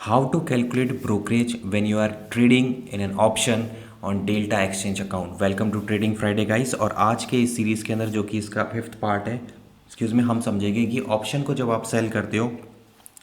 How to calculate brokerage when you are trading in an option on Delta Exchange account। Welcome to trading Friday guys. और आज के इस series के अंदर जो कि इसका फिफ्थ पार्ट है, एक्सक्यूज़ में, हम समझेंगे कि ऑप्शन को जब आप सेल करते हो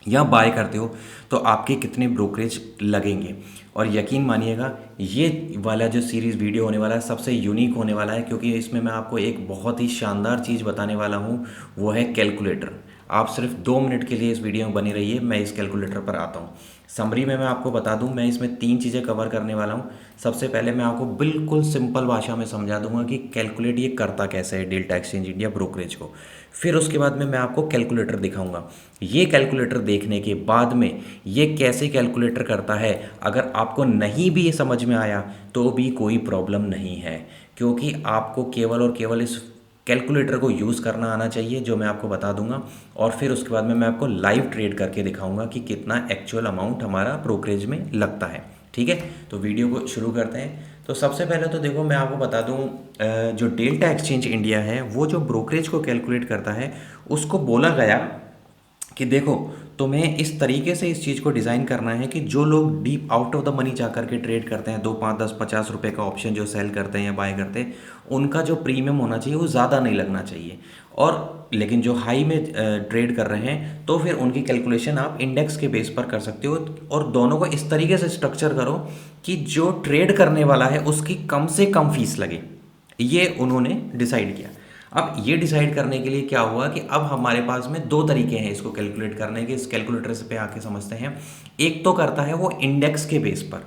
या बाय करते हो तो आपके कितने ब्रोकरेज लगेंगे। और यकीन मानिएगा ये वाला जो सीरीज़ वीडियो होने वाला है सबसे यूनिक होने वाला है, क्योंकि इसमें मैं आपको एक बहुत ही शानदार चीज़ बताने वाला हूँ, वो है कैलकुलेटर। आप सिर्फ 2 मिनट के लिए इस वीडियो में बनी रहिए, मैं इस कैलकुलेटर पर आता हूँ। समरी में मैं आपको बता दूं, मैं इसमें 3 चीज़ें कवर करने वाला हूं। सबसे पहले मैं आपको बिल्कुल सिंपल भाषा में समझा दूंगा कि कैलकुलेट ये करता कैसे है डेल्टा एक्सचेंज इंडिया ब्रोकरेज को। फिर उसके बाद में मैं आपको कैलकुलेटर दिखाऊंगा। ये कैलकुलेटर देखने के बाद में ये कैसे कैलकुलेटर करता है, अगर आपको नहीं भी ये समझ में आया तो भी कोई प्रॉब्लम नहीं है, क्योंकि आपको केवल और केवल इस कैलकुलेटर को यूज़ करना आना चाहिए, जो मैं आपको बता दूंगा। और फिर उसके बाद में मैं आपको लाइव ट्रेड करके दिखाऊंगा कि कितना एक्चुअल अमाउंट हमारा ब्रोकरेज में लगता है। ठीक है, तो वीडियो को शुरू करते हैं। तो सबसे पहले तो देखो, मैं आपको बता दूं, जो डेल्टा एक्सचेंज इंडिया है वो जो ब्रोकरेज को कैलकुलेट करता है, उसको बोला गया कि देखो, तुम्हें इस तरीके से इस चीज़ को डिज़ाइन करना है कि जो लोग deep out of the money जा करके ट्रेड करते हैं, 2 5 10 50 रुपए का ऑप्शन जो सेल करते हैं या बाय करते हैं, उनका जो प्रीमियम होना चाहिए वो ज़्यादा नहीं लगना चाहिए। और लेकिन जो हाई में ट्रेड कर रहे हैं तो फिर उनकी कैलकुलेशन आप इंडेक्स के बेस पर कर सकते हो। और दोनों को इस तरीके से स्ट्रक्चर करो कि जो ट्रेड करने वाला है उसकी कम से कम फीस लगे। ये उन्होंने डिसाइड किया। अब ये डिसाइड करने के लिए क्या हुआ कि अब हमारे पास में 2 तरीके हैं इसको कैलकुलेट करने के। इस कैलकुलेटर से पे आके समझते हैं। एक तो करता है वो इंडेक्स के बेस पर,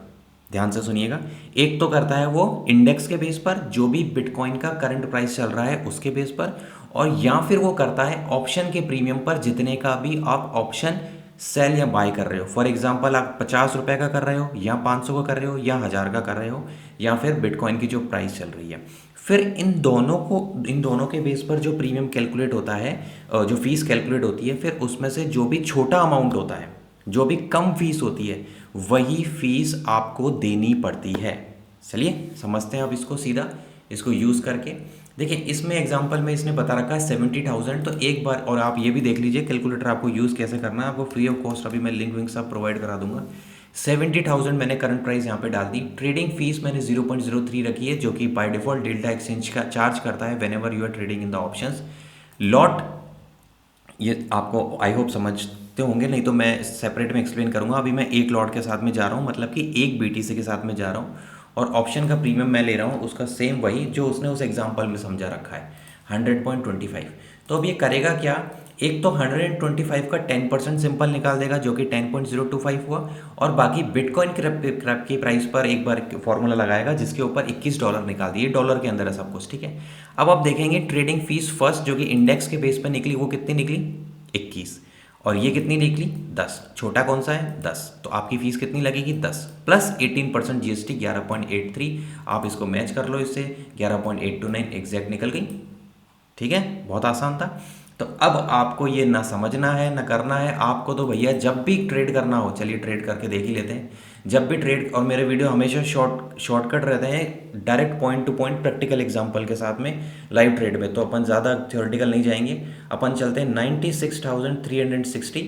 ध्यान से सुनिएगा। एक तो करता है वो इंडेक्स के बेस पर, जो भी बिटकॉइन का करंट प्राइस चल रहा है उसके बेस पर। और या फिर वो करता है ऑप्शन के प्रीमियम पर, जितने का भी आप ऑप्शन सेल या बाय कर रहे हो। फॉर एग्जाम्पल, आप 50 रुपए का कर रहे हो या 500 का कर रहे हो या 1000 का कर रहे हो, या फिर बिटकॉइन की जो प्राइस चल रही है। फिर इन दोनों के बेस पर जो प्रीमियम कैलकुलेट होता है, जो फीस कैलकुलेट होती है, फिर उसमें से जो भी छोटा अमाउंट होता है, जो भी कम फीस होती है, वही फीस आपको देनी पड़ती है। चलिए समझते हैं अब इसको सीधा, इसको यूज़ करके। देखिए, इसमें एग्जांपल में इसने बता रखा है 70,000। तो एक बार और आप ये भी देख लीजिए कैलकुलेटर आपको यूज़ कैसे करना है। आपको फ्री ऑफ कॉस्ट अभी मैं लिंक विंक सब प्रोवाइड करा दूंगा। 70,000 मैंने करंट प्राइस यहाँ पे डाल दी। ट्रेडिंग फीस मैंने 0.03 रखी है, जो कि बाय डिफॉल्ट डेल्टा एक्सचेंज का चार्ज करता है whenever you are trading in the options. Lot, ये आपको आई होप समझते होंगे, नहीं तो मैं सेपरेट में एक्सप्लेन करूंगा। अभी मैं एक लॉट के साथ में जा रहा हूँ, मतलब कि एक बीटीसी के साथ में जा रहा हूँ। और ऑप्शन का प्रीमियम मैं ले रहा हूँ उसका सेम वही जो उसने उस एग्जांपल में समझा रखा है, 100.25। तो अब ये करेगा क्या, एक तो 125 का 10% सिंपल निकाल देगा, जो कि 10.025 हुआ। और बाकी बिटकॉइन क्रैप की प्राइस पर एक बार फॉर्मूला लगाएगा जिसके ऊपर $21 निकाल दिए। डॉलर के अंदर है सब कुछ, ठीक है। अब आप देखेंगे ट्रेडिंग फीस फर्स्ट जो कि इंडेक्स के बेस पर निकली, वो कितनी निकली, 21। और ये कितनी निकली, 10। छोटा कौन सा है, 10। तो आपकी फीस कितनी लगेगी, 10 प्लस 18% जीएसटी, 11.83। आप इसको मैच कर लो इससे, 11.829 एग्जैक्ट निकल गई। ठीक है, बहुत आसान था। तो अब आपको ये ना समझना है ना करना है आपको, तो भैया जब भी ट्रेड करना हो, चलिए ट्रेड करके देख ही लेते हैं। जब भी ट्रेड, और मेरे वीडियो हमेशा शॉर्टकट रहते हैं, direct point two point practical example के साथ में लाइव ट्रेड में, तो अपन ज़्यादा थ्योरेटिकल नहीं जाएंगे। अपन चलते हैं 96,360,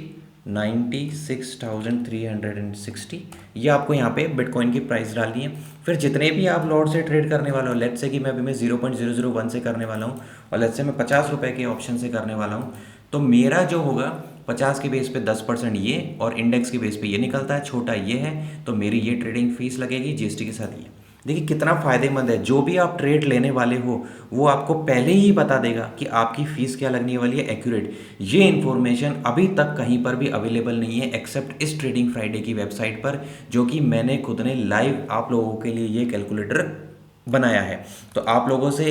96,360। ये आपको यहाँ पे बिटकॉइन की प्राइस डालनी है। फिर जितने भी आप लॉट से ट्रेड करने वाले हो, लेट्स से कि मैं अभी मैं 0.001 से करने वाला हूँ, और लेट्स से मैं 50 रुपए के ऑप्शन से करने वाला हूँ, तो मेरा जो होगा 50 के बेस पे 10% ये, और इंडेक्स के बेस पे ये निकलता है, छोटा ये है, तो मेरी ये ट्रेडिंग फीस लगेगी जीएसटी के साथ ये। देखिए कितना फ़ायदेमंद है। जो भी आप ट्रेड लेने वाले हो वो आपको पहले ही बता देगा कि आपकी फ़ीस क्या लगने वाली है, एक्यूरेट। ये इन्फॉर्मेशन अभी तक कहीं पर भी अवेलेबल नहीं है एक्सेप्ट इस ट्रेडिंग फ्राइडे की वेबसाइट पर, जो कि मैंने खुद ने लाइव आप लोगों के लिए ये कैलकुलेटर बनाया है। तो आप लोगों से,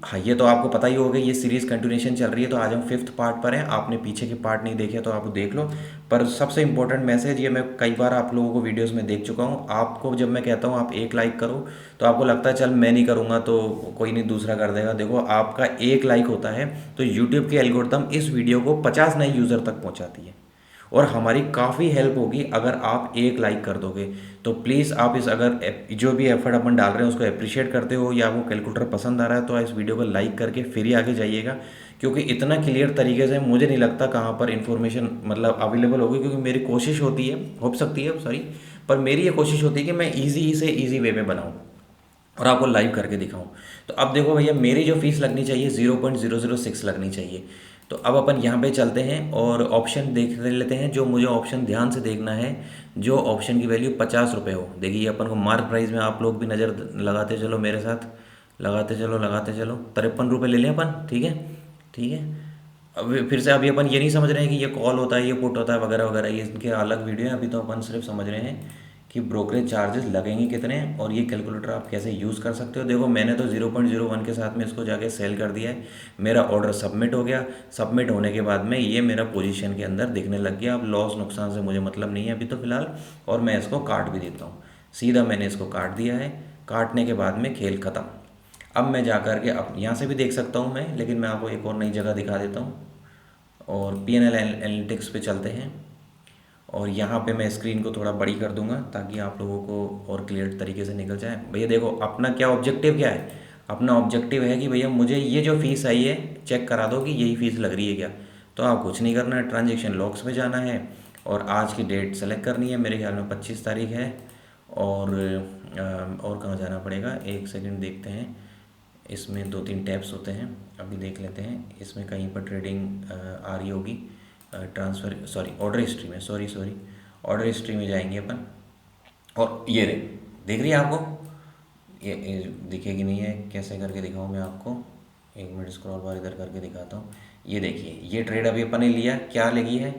हाँ ये तो आपको पता ही होगा, ये सीरीज़ कंटिन्यूएशन चल रही है, तो आज हम फिफ्थ पार्ट पर हैं। आपने पीछे के पार्ट नहीं देखे तो आप देख लो। पर सबसे इंपॉर्टेंट मैसेज, ये मैं कई बार आप लोगों को वीडियोस में देख चुका हूँ, आपको जब मैं कहता हूँ आप एक लाइक करो, तो आपको लगता है चल मैं नहीं करूँगा तो कोई नहीं दूसरा कर देगा। देखो, आपका एक लाइक होता है तो यूट्यूब की एल्गोरिथम इस वीडियो को 50 नए यूज़र तक पहुँचाती है, और हमारी काफ़ी हेल्प होगी अगर आप एक लाइक कर दोगे। तो प्लीज़ आप इस, अगर जो भी एफर्ट अपन डाल रहे हैं उसको अप्रिशिएट करते हो, या वो कैलकुलेटर पसंद आ रहा है, तो इस वीडियो को लाइक करके फिर ही आगे जाइएगा, क्योंकि इतना क्लियर तरीके से मुझे नहीं लगता कहाँ पर इन्फॉर्मेशन मतलब अवेलेबल होगी, क्योंकि मेरी कोशिश होती है, हो सकती है सॉरी, पर मेरी ये कोशिश होती है कि मैं ईजी से ईजी वे में बनाऊँ और आपको लाइव करके दिखाऊं। तो अब देखो भैया, मेरी जो फीस लगनी चाहिए 0.006 लगनी चाहिए। तो अब अपन यहाँ पे चलते हैं और ऑप्शन देख लेते हैं। जो मुझे ऑप्शन ध्यान से देखना है, जो ऑप्शन की वैल्यू 50 रुपये हो। देखिए अपन को मार्क प्राइस में आप लोग भी नज़र लगाते चलो मेरे साथ, लगाते चलो 53 रुपये ले लें अपन, ठीक है, ठीक है। अब फिर से अभी अपन ये नहीं समझ रहे हैं कि ये कॉल होता है, ये पुट होता है वगैरह वगैरह, ये इनके अलग वीडियो है। अभी तो अपन सिर्फ समझ रहे हैं कि ब्रोकरेज चार्जेस लगेंगे कितने और ये कैलकुलेटर आप कैसे यूज़ कर सकते हो। देखो मैंने तो 0.01 के साथ में इसको जाके सेल कर दिया है। मेरा ऑर्डर सबमिट हो गया। सबमिट होने के बाद में ये मेरा पोजीशन के अंदर दिखने लग गया। अब लॉस नुकसान से मुझे मतलब नहीं है अभी तो फ़िलहाल, और मैं इसको काट भी देता हूँ। सीधा मैंने इसको काट दिया है। काटने के बाद में खेल ख़त्म। अब मैं जा कर के अब यहाँ से भी देख सकता हूँ मैं, लेकिन मैं आपको एक और नई जगह दिखा देता हूँ। और PNL एनालिटिक्स पे चलते हैं और यहाँ पे मैं स्क्रीन को थोड़ा बड़ी कर दूंगा ताकि आप लोगों को और क्लियर तरीके से निकल जाए। भैया देखो अपना क्या ऑब्जेक्टिव क्या है। अपना ऑब्जेक्टिव है कि भैया मुझे ये जो फ़ीस आई है चेक करा दो कि यही फ़ीस लग रही है क्या। तो आप कुछ नहीं करना है, ट्रांजेक्शन लॉग्स में जाना है और आज की डेट सेलेक्ट करनी है। मेरे ख्याल में 25 तारीख है। और कहाँ जाना पड़ेगा, एक सेकंड देखते हैं। इसमें 2-3 टैब्स होते हैं, अभी देख लेते हैं। इसमें कहीं पर ट्रेडिंग आ रही होगी, ट्रांसफ़र सॉरी ऑर्डर हिस्ट्री में, सॉरी ऑर्डर हिस्ट्री में जाएंगे अपन। और ये रे, देख रही है आपको, ये दिखेगी नहीं है, कैसे करके दिखाऊँ मैं आपको। एक मिनट स्क्रॉल बार इधर करके दिखाता हूँ। ये देखिए, ये ट्रेड अभी अपन ने लिया, क्या लगी है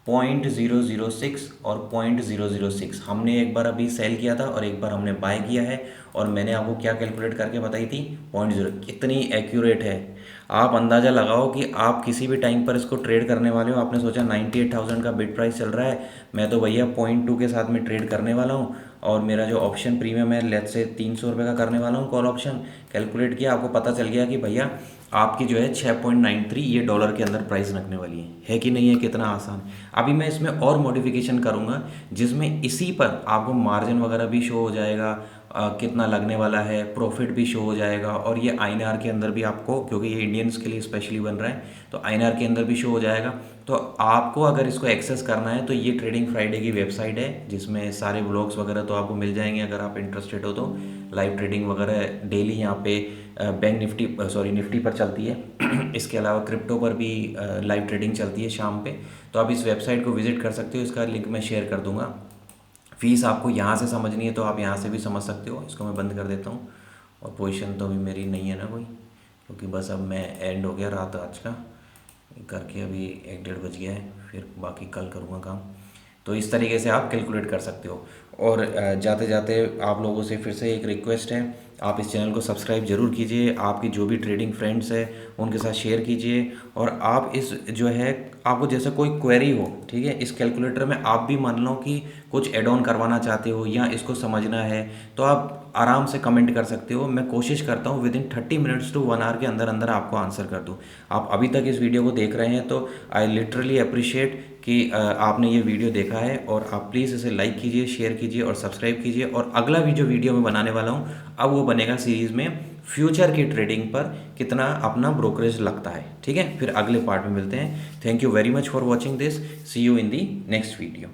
0.006 और 0.006। हमने एक बार अभी सेल किया था और एक बार हमने बाय किया है। और मैंने आपको क्या कैलकुलेट करके बताई थी 0.0, कितनी एक्यूरेट है। आप अंदाज़ा लगाओ कि आप किसी भी टाइम पर इसको ट्रेड करने वाले हो। आपने सोचा 98,000 का बिड प्राइस चल रहा है, मैं तो भैया 0.2 के साथ में ट्रेड करने वाला हूँ और मेरा जो ऑप्शन प्रीमियम है लेट्स से 300 रुपये का करने वाला हूँ कॉल ऑप्शन। कैलकुलेट किया, आपको पता चल गया कि भैया आपकी जो है 6.93 ये डॉलर के अंदर प्राइस रखने वाली है कि नहीं है। कितना आसान। अभी मैं इसमें और मॉडिफिकेशन करूँगा जिसमें इसी पर आपको मार्जिन वगैरह भी शो हो जाएगा, कितना लगने वाला है, प्रॉफिट भी शो हो जाएगा। और ये INR के अंदर भी आपको, क्योंकि ये इंडियंस के लिए स्पेशली बन रहा है, तो INR के अंदर भी शो हो जाएगा। तो आपको अगर इसको एक्सेस करना है तो ये ट्रेडिंग फ्राइडे की वेबसाइट है जिसमें सारे व्लॉग्स वगैरह तो आपको मिल जाएंगे अगर आप इंटरेस्टेड हो तो। लाइव ट्रेडिंग वगैरह डेली यहाँ पे बैंक निफ्टी पर चलती है। इसके अलावा क्रिप्टो पर भी लाइव ट्रेडिंग चलती है शाम पे। तो आप इस वेबसाइट को विजिट कर सकते हो, इसका लिंक मैं शेयर कर दूंगा। फ़ीस आपको यहाँ से समझनी है तो आप यहाँ से भी समझ सकते हो। इसको मैं बंद कर देता हूँ। और पोजीशन तो अभी मेरी नहीं है ना कोई, क्योंकि बस अब मैं एंड हो गया रात आज का करके, अभी 1-1:30 बज गया है, फिर बाकी कल करूँगा काम। तो इस तरीके से आप कैलकुलेट कर सकते हो। और जाते जाते आप लोगों से फिर से एक रिक्वेस्ट है, आप इस चैनल को सब्सक्राइब जरूर कीजिए। आपकी जो भी ट्रेडिंग फ्रेंड्स है उनके साथ शेयर कीजिए। और आप इस जो है आपको जैसे कोई क्वेरी हो, ठीक है, इस कैलकुलेटर में आप भी मान लो कि कुछ एड ऑन करवाना चाहते हो या इसको समझना है तो आप आराम से कमेंट कर सकते हो। मैं कोशिश करता हूँ विदिन 30 मिनट्स टू 1 आवर के अंदर अंदर आपको आंसर कर दूँ। आप अभी तक इस वीडियो को देख रहे हैं तो आई लिटरली अप्रिशिएट कि आपने ये वीडियो देखा है। और आप प्लीज़ इसे लाइक कीजिए, शेयर कीजिए और सब्सक्राइब कीजिए। और अगला भी जो वीडियो मैं बनाने वाला हूँ अब वो बनेगा सीरीज़ में फ्यूचर की ट्रेडिंग पर कितना अपना ब्रोकरेज लगता है, ठीक है। फिर अगले पार्ट में मिलते हैं। Thank you very much for watching this. See you in the next video.